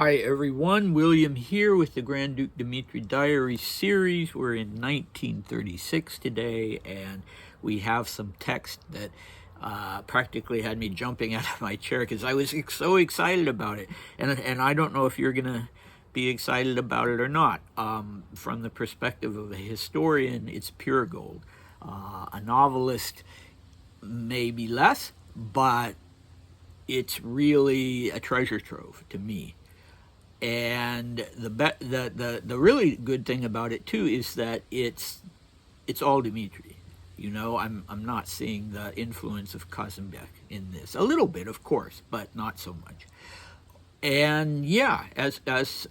Hi everyone, William here with the Grand Duke Dmitri Diary series. We're in 1936 today, and we have some text that practically had me jumping out of my chair because I was so excited about it. And I don't know if you're going to be excited about it or not. From the perspective of a historian, it's pure gold. A novelist, maybe less, but it's really a treasure trove to me. And the really good thing about it too is that it's all Dmitri. You know, I'm not seeing the influence of Kazembek in this. A little bit, of course, but not so much. And yeah, as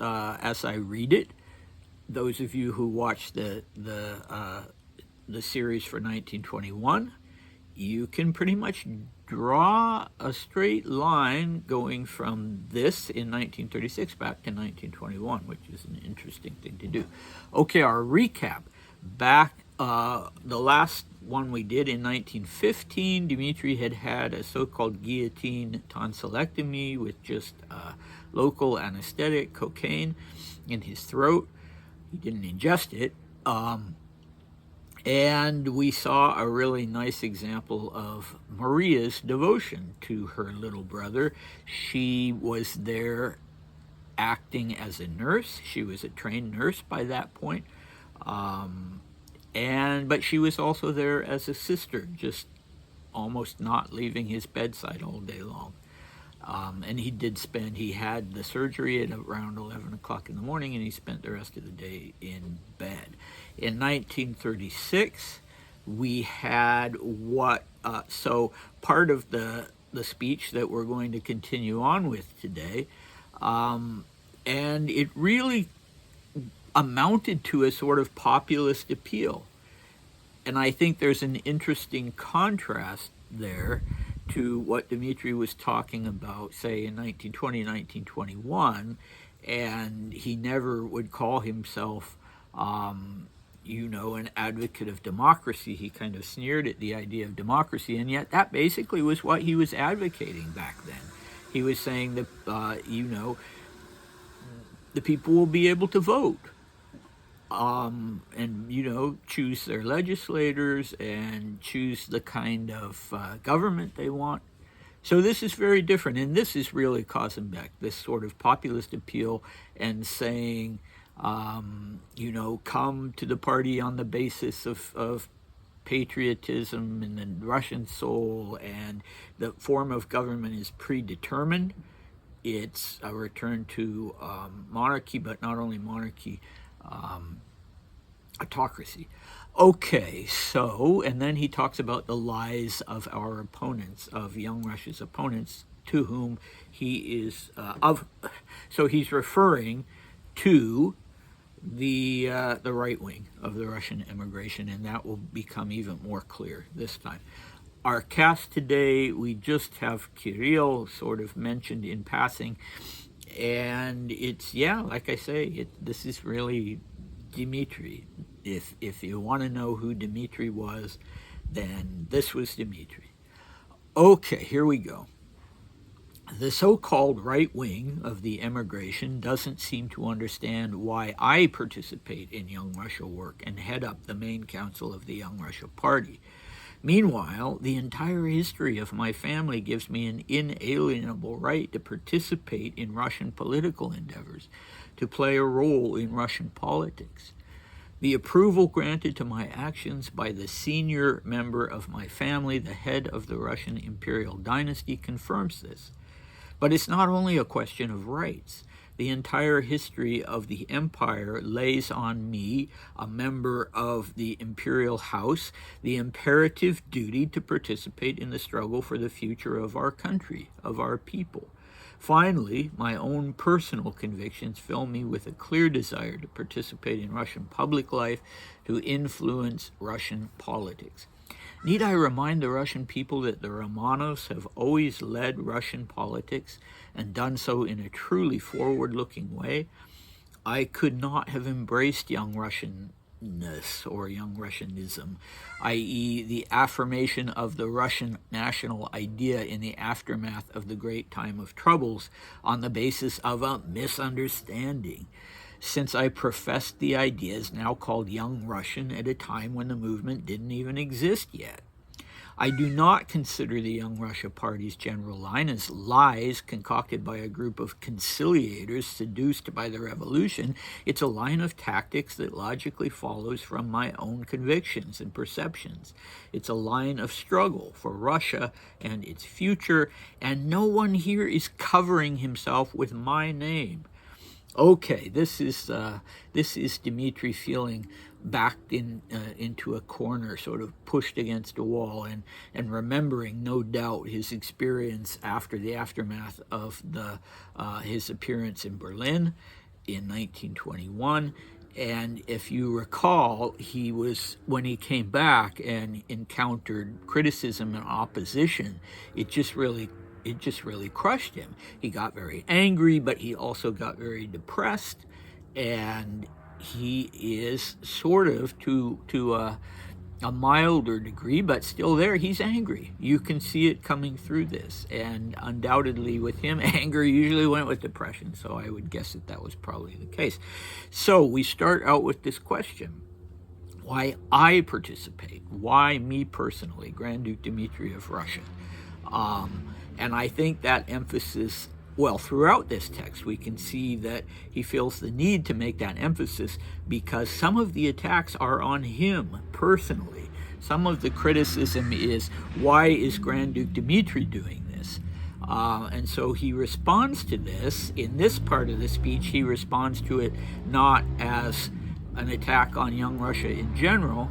I read it, those of you who watched the series for 1921, you can pretty much draw a straight line going from this in 1936 back to 1921, which is an interesting thing to do. Okay, our recap. Back, the last one we did in 1915, Dmitri had had a so-called guillotine tonsillectomy with just local anesthetic, cocaine, in his throat. He didn't ingest it. And we saw a really nice example of Maria's devotion to her little brother. She was there acting as a nurse. She was a trained nurse by that point. But she was also there as a sister, just almost not leaving his bedside all day long. And he had the surgery at around 11 o'clock in the morning, and he spent the rest of the day in bed. In 1936, we had so part of the speech that we're going to continue on with today, and it really amounted to a sort of populist appeal. And I think there's an interesting contrast there to what Dmitri was talking about, say, in 1920, 1921, and he never would call himself, an advocate of democracy. He kind of sneered at the idea of democracy, and yet that basically was what he was advocating back then. He was saying that, the people will be able to vote. And choose their legislators and choose the kind of government they want. So this is very different, and this is really Kazembek, this sort of populist appeal and saying, come to the party on the basis of patriotism and the Russian soul, and the form of government is predetermined. It's a return to monarchy, but not only monarchy, autocracy. Okay, so, and then he talks about the lies of our opponents, of young Russia's opponents, to whom he is so he's referring to the right wing of the Russian immigration, and that will become even more clear this time. Our cast today, we just have Kirill sort of mentioned in passing, and it's, like I say, this is really Dmitri. If you want to know who Dmitri was, then this was Dmitri. Okay, here we go. The so-called right wing of the emigration doesn't seem to understand why I participate in Young Russia work and head up the main council of the Young Russia Party. Meanwhile, the entire history of my family gives me an inalienable right to participate in Russian political endeavors, to play a role in Russian politics. The approval granted to my actions by the senior member of my family, the head of the Russian imperial dynasty, confirms this. But it's not only a question of rights. The entire history of the empire lays on me, a member of the imperial house, the imperative duty to participate in the struggle for the future of our country, of our people. Finally, my own personal convictions fill me with a clear desire to participate in Russian public life, to influence Russian politics. Need I remind the Russian people that the Romanovs have always led Russian politics and done so in a truly forward-looking way? I could not have embraced young Russian or Young Russianism, i.e., the affirmation of the Russian national idea in the aftermath of the Great Time of Troubles on the basis of a misunderstanding, since I professed the ideas now called Young Russian at a time when the movement didn't even exist yet. I do not consider the Young Russia Party's general line as lies concocted by a group of conciliators seduced by the revolution. It's a line of tactics that logically follows from my own convictions and perceptions. It's a line of struggle for Russia and its future, and no one here is covering himself with my name. Okay, this is Dmitri feeling backed into a corner, sort of pushed against a wall, and remembering, no doubt, his experience after the aftermath of his appearance in Berlin in 1921. And if you recall, when he came back and encountered criticism and opposition, it just really crushed him. He got very angry, but he also got very depressed, and he is sort of to a milder degree, but still there, he's angry. You can see it coming through this, and undoubtedly with him, anger usually went with depression, so I would guess that was probably the case. So we start out with this question: why I participate, why me personally, Grand Duke Dmitri of Russia. And I think that emphasis, throughout this text, we can see that he feels the need to make that emphasis because some of the attacks are on him personally. Some of the criticism is, why is Grand Duke Dmitri doing this? And so he responds to this. In this part of the speech, he responds to it not as an attack on Young Russia in general.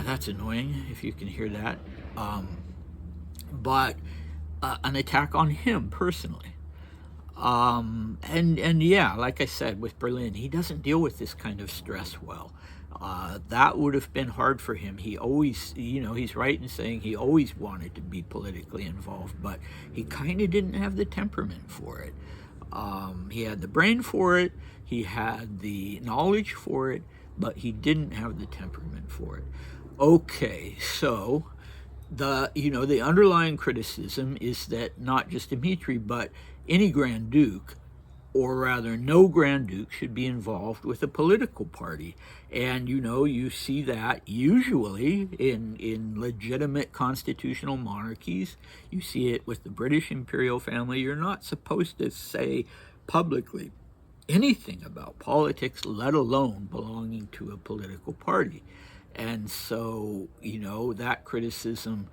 That's annoying, if you can hear that. But an attack on him personally. And yeah, like I said, with Berlin, he doesn't deal with this kind of stress well. That would have been hard for him. He always, he's right in saying he always wanted to be politically involved, but he kind of didn't have the temperament for it. He had the brain for it, he had the knowledge for it, but he didn't have the temperament for it. Okay, so the underlying criticism is that not just Dmitri, but any Grand Duke, or rather no Grand Duke, should be involved with a political party. And you see that usually in legitimate constitutional monarchies. You see it with the British imperial family. You're not supposed to say publicly anything about politics, let alone belonging to a political party. And so, that criticism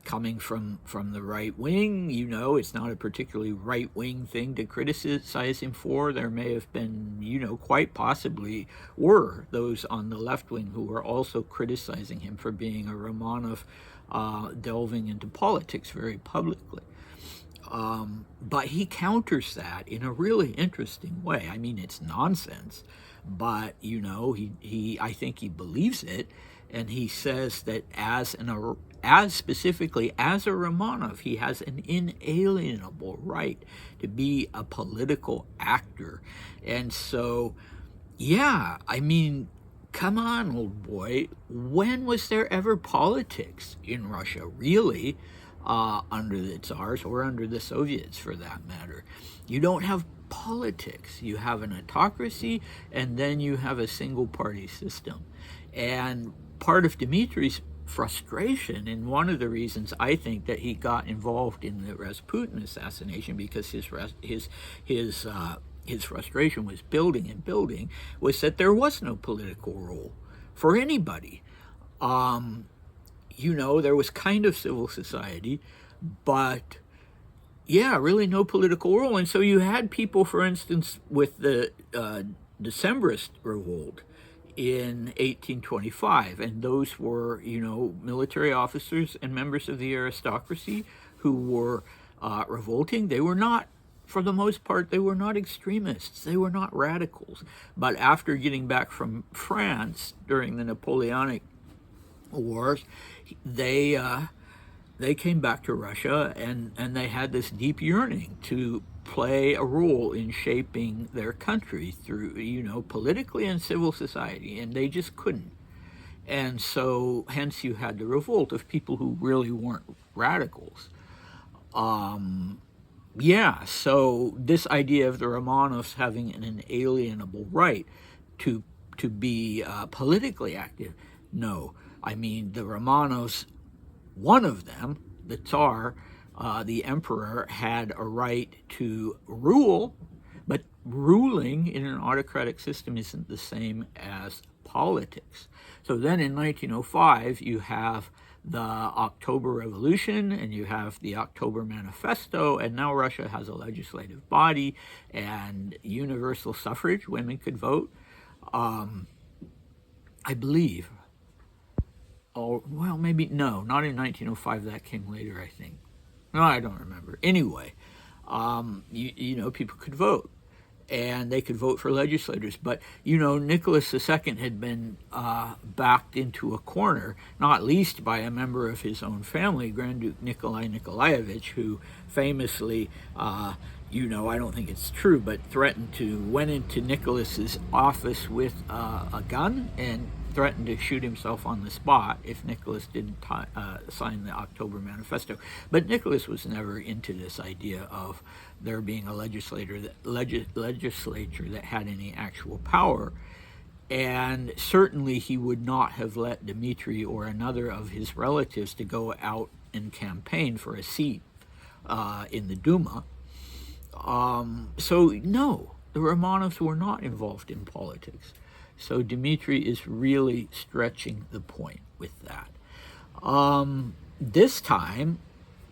coming from the right wing, it's not a particularly right-wing thing to criticize him for. There may have been, quite possibly were those on the left wing who were also criticizing him for being a Romanov, delving into politics very publicly. But he counters that in a really interesting way. I mean, it's nonsense, but I think he believes it, and he says that as specifically as a Romanov, he has an inalienable right to be a political actor. And so, yeah, I mean, come on, old boy, when was there ever politics in Russia, really? Under the Tsars or under the Soviets, for that matter. You don't have politics. You have an autocracy, and then you have a single-party system. And part of Dmitri's frustration, and one of the reasons I think that he got involved in the Rasputin assassination, because his frustration was building and building, was that there was no political role for anybody. There was kind of civil society, but yeah, really no political role. And so you had people, for instance, with the Decembrist revolt in 1825, and those were, military officers and members of the aristocracy who were revolting. They were not, for the most part, they were not extremists. They were not radicals. But after getting back from France during the Napoleonic Wars, they came back to Russia, and they had this deep yearning to play a role in shaping their country through, politically and civil society, and they just couldn't. And so, hence, you had the revolt of people who really weren't radicals. Yeah, so this idea of the Romanovs having an inalienable right to be politically active, no. I mean, the Romanovs, one of them, the Tsar, the emperor, had a right to rule, but ruling in an autocratic system isn't the same as politics. So then in 1905, you have the October Revolution and you have the October Manifesto, and now Russia has a legislative body and universal suffrage. Women could vote, I believe. Oh, well, maybe, no, not in 1905. That came later, I think. No, I don't remember. Anyway, people could vote, and they could vote for legislators. But, Nicholas II had been backed into a corner, not least by a member of his own family, Grand Duke Nikolai Nikolaevich, who famously, I don't think it's true, but went into Nicholas's office with a gun and threatened to shoot himself on the spot if Nicholas didn't sign the October Manifesto. But Nicholas was never into this idea of there being a legislature that had any actual power. And certainly he would not have let Dmitri or another of his relatives to go out and campaign for a seat in the Duma. So no, the Romanovs were not involved in politics. So Dmitri is really stretching the point with that. This time,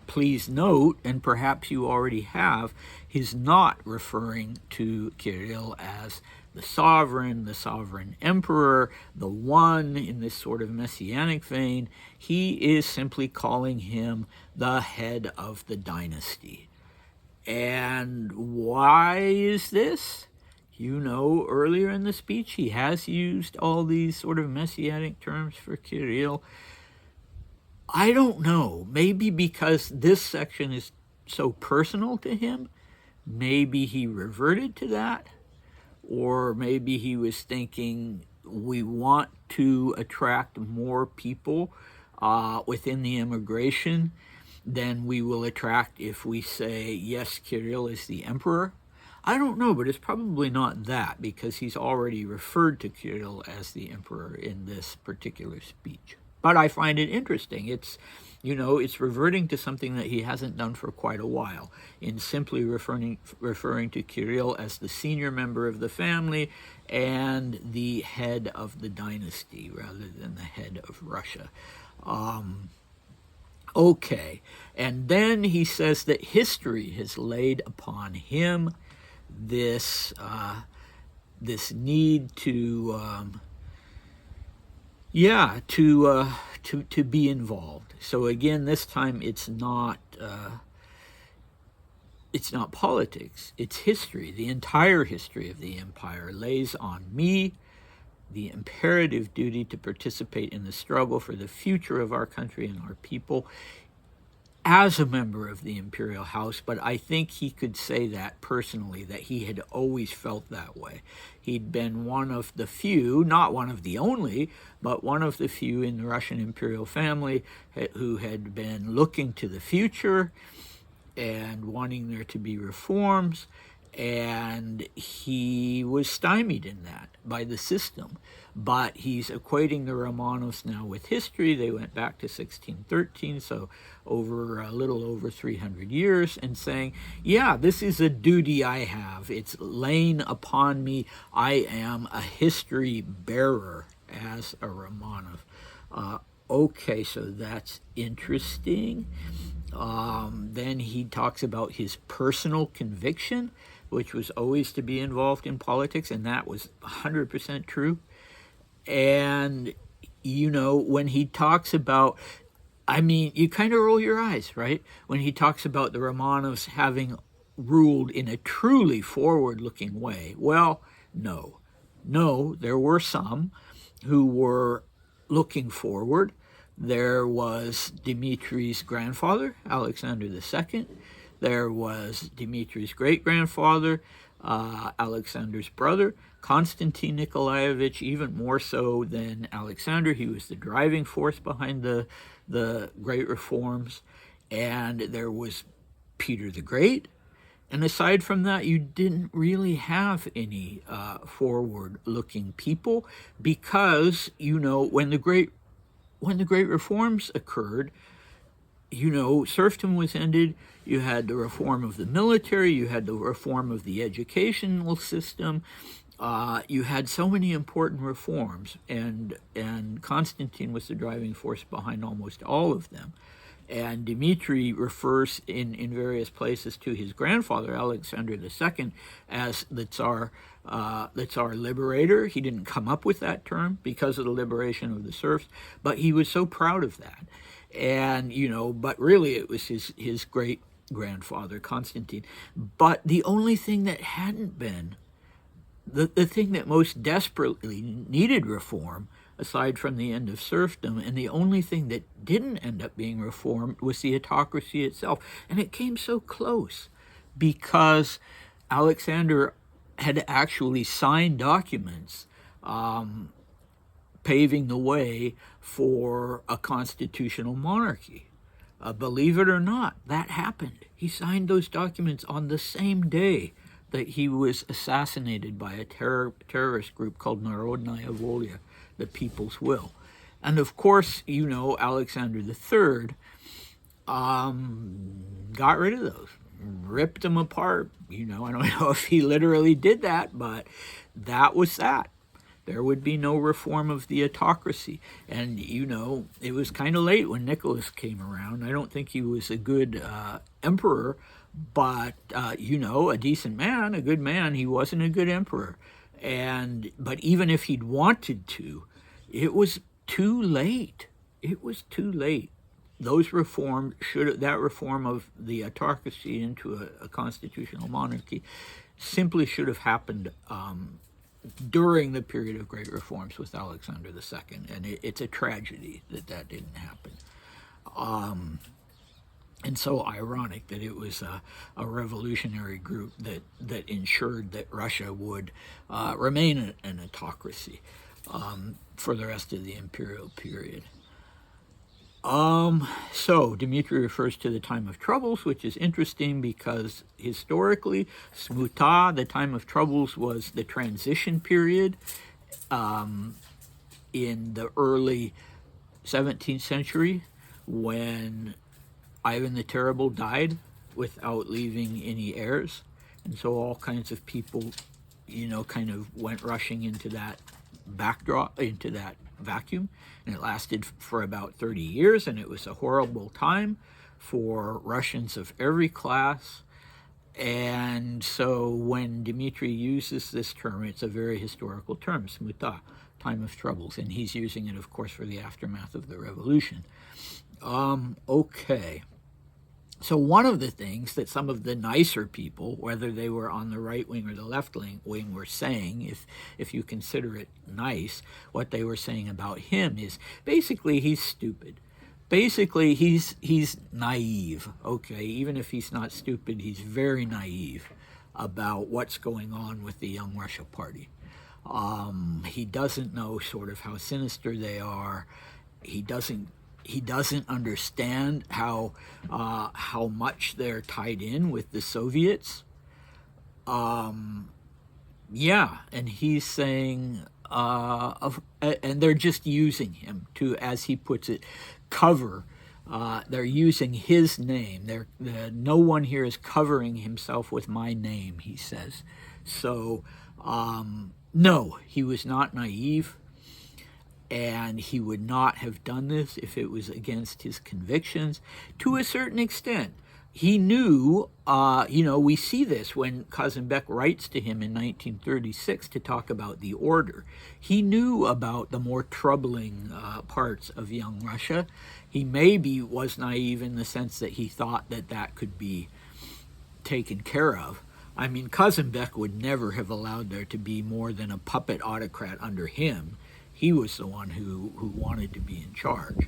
please note, and perhaps you already have, he's not referring to Kirill as the sovereign emperor, the one in this sort of messianic vein. He is simply calling him the head of the dynasty. And why is this? Earlier in the speech, he has used all these sort of messianic terms for Kirill. I don't know. Maybe because this section is so personal to him, maybe he reverted to that. Or maybe he was thinking, we want to attract more people within the immigration than we will attract if we say, yes, Kirill is the emperor. I don't know, but it's probably not that, because he's already referred to Kirill as the emperor in this particular speech. But I find it interesting. It's reverting to something that he hasn't done for quite a while, in simply referring to Kirill as the senior member of the family and the head of the dynasty rather than the head of Russia. Okay, and then he says that history has laid upon him this need to be involved. So again, this time it's not politics, it's history. The entire history of the empire lays on me the imperative duty to participate in the struggle for the future of our country and our people as a member of the imperial house. But I think he could say that personally, that he had always felt that way. He'd been one of the few, not one of the only, but one of the few in the Russian imperial family who had been looking to the future and wanting there to be reforms, and he was stymied in that by the system. But he's equating the Romanovs now with history. They went back to 1613, so over a little over 300 years, and saying, yeah, this is a duty I have. It's laying upon me. I am a history bearer as a Romanov. Okay, so that's interesting. Then he talks about his personal conviction, which was always to be involved in politics, and that was 100% true. And, when he talks about, you kind of roll your eyes, right? When he talks about the Romanovs having ruled in a truly forward-looking way. Well, no, there were some who were looking forward. There was Dmitri's grandfather, Alexander II. There was Dmitri's great-grandfather, Alexander's brother, Konstantin Nikolaevich, even more so than Alexander. He was the driving force behind the great reforms. And there was Peter the Great. And aside from that, you didn't really have any forward-looking people, because, when the great reforms occurred, serfdom was ended. You had the reform of the military. You had the reform of the educational system. You had so many important reforms, and Constantine was the driving force behind almost all of them. And Dmitri refers in various places to his grandfather, Alexander II, as the Tsar liberator. He didn't come up with that term because of the liberation of the serfs, but he was so proud of that. And, but really it was his great-grandfather, Constantine. But the only thing that hadn't been, the thing that most desperately needed reform, aside from the end of serfdom, and the only thing that didn't end up being reformed, was the autocracy itself. And it came so close because Alexander had actually signed documents paving the way for a constitutional monarchy. Believe it or not, that happened. He signed those documents on the same day that he was assassinated by a terrorist group called Narodnaya Volya, the People's Will. And of course, Alexander III got rid of those, ripped them apart. I don't know if he literally did that, but that was that. There would be no reform of the autocracy. And, it was kind of late when Nicholas came around. I don't think he was a good emperor, but, a decent man, a good man. He wasn't a good emperor. But even if he'd wanted to, it was too late. It was too late. That reform of the autocracy into a constitutional monarchy simply should have happened during the period of great reforms with Alexander II, and it's a tragedy that didn't happen. And so ironic that it was a revolutionary group that ensured that Russia would remain an autocracy for the rest of the imperial period. So Dmitri refers to the time of troubles, which is interesting because historically, Smuta, the time of troubles, was the transition period in the early 17th century when Ivan the Terrible died without leaving any heirs. And so all kinds of people, kind of went rushing into that into that vacuum. And it lasted for about 30 years, and it was a horrible time for Russians of every class. And so when Dmitri uses this term, it's a very historical term, smuta, time of troubles, and he's using it, of course, for the aftermath of the revolution. Okay. So one of the things that some of the nicer people, whether they were on the right wing or the left wing, were saying, if you consider it nice, what they were saying about him is basically he's stupid. Basically he's naive. Okay, even if he's not stupid, he's very naive about what's going on with the Young Russia Party. He doesn't know sort of how sinister they are. He doesn't understand how much they're tied in with the Soviets. And he's saying, and they're just using him to, as he puts it, cover. They're using his name. No one here is covering himself with my name, he says. So, no, he was not naive. And he would not have done this if it was against his convictions. To a certain extent, he knew, we see this when Kazanbek writes to him in 1936 to talk about the order. He knew about the more troubling parts of Young Russia. He maybe was naive in the sense that he thought that could be taken care of. I mean, Kazanbek would never have allowed there to be more than a puppet autocrat under him. He was the one who wanted to be in charge.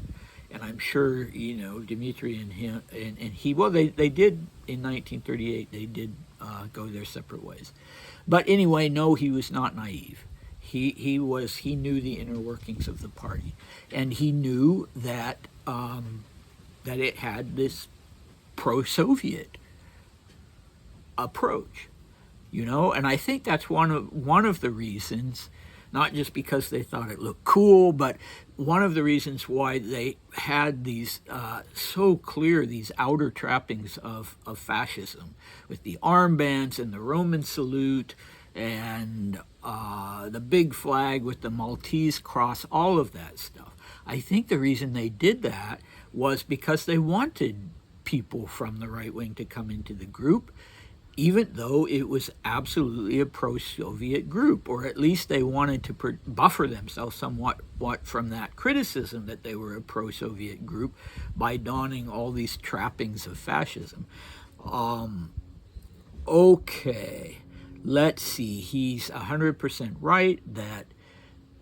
And I'm sure, Dmitri and him and he, well, they did in 1938, they did go their separate ways. But anyway, no, he was not naive. He knew the inner workings of the party, and he knew that that it had this pro-Soviet approach, and I think that's one of the reasons, not just because they thought it looked cool, but one of the reasons why they had these so clear, these outer trappings of fascism, with the armbands and the Roman salute and the big flag with the Maltese cross, all of that stuff. I think the reason they did that was because they wanted people from the right wing to come into the group, even though it was absolutely a pro-Soviet group, or at least they wanted to buffer themselves somewhat from that criticism that they were a pro-Soviet group by donning all these trappings of fascism. Okay, let's see. He's 100% right that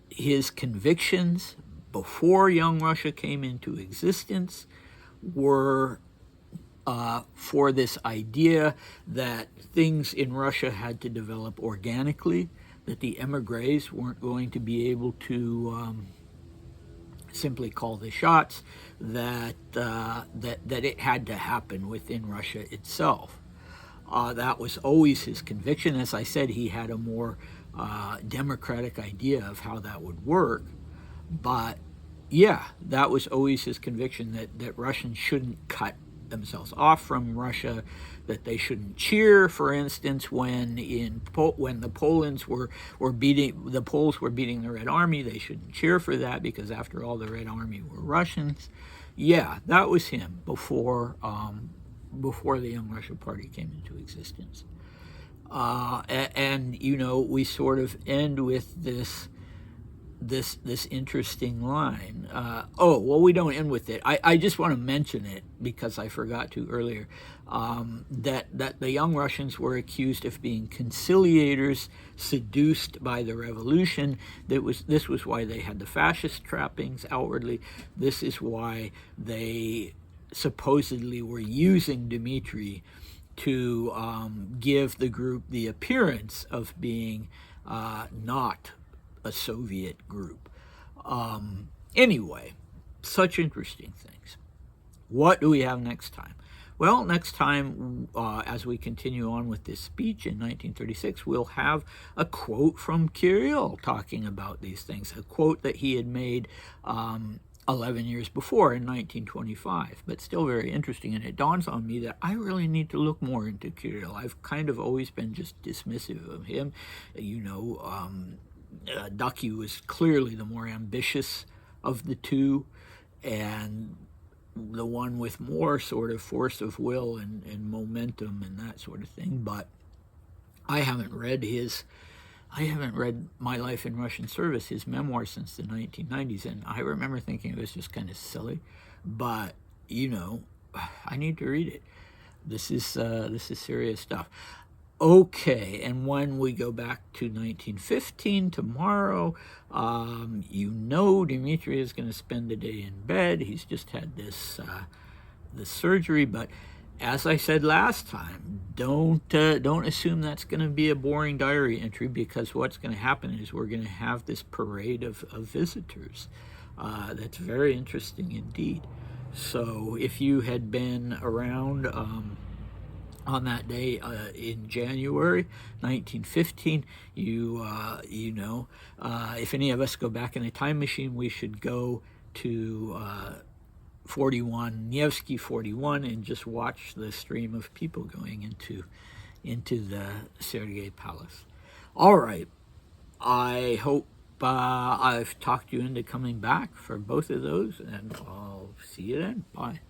his convictions before Young Russia came into existence were for this idea that things in Russia had to develop organically, that the emigres weren't going to be able to simply call the shots, that it had to happen within Russia itself. That was always his conviction. As I said, he had a more democratic idea of how that would work. But yeah, that was always his conviction, that Russians shouldn't cut themselves off from Russia, that they shouldn't cheer, for instance, when the Poles were beating the Red Army. They shouldn't cheer for that because, after all, the Red Army were Russians. Yeah, that was him before the Young Russia Party came into existence. And we sort of end with this interesting line. We don't end with it. I just want to mention it because I forgot to earlier, that the Young Russians were accused of being conciliators, seduced by the revolution. This was why they had the fascist trappings outwardly. This is why they supposedly were using Dmitri to give the group the appearance of being not a Soviet group. Anyway, such interesting things. What do we have next time? Well, next time, as we continue on with this speech in 1936, we'll have a quote from Kirill talking about these things, a quote that he had made 11 years before in 1925, but still very interesting. And it dawns on me that I really need to look more into Kirill. I've kind of always been just dismissive of him. Ducky was clearly the more ambitious of the two, and the one with more sort of force of will and momentum and that sort of thing. But I haven't read My Life in Russian Service, his memoir, since the 1990s, and I remember thinking it was just kind of silly. But I need to read it. This is serious stuff. Okay, and when we go back to 1915 tomorrow, Dmitri is going to spend the day in bed. He's just had this surgery, but as I said last time, don't assume that's going to be a boring diary entry, because what's going to happen is we're going to have this parade of visitors. That's very interesting indeed. So if you had been around on that day in January 1915, if any of us go back in a time machine, we should go to 41, Nevsky 41, and just watch the stream of people going into the Sergei Palace. All right, I hope I've talked you into coming back for both of those, and I'll see you then. Bye.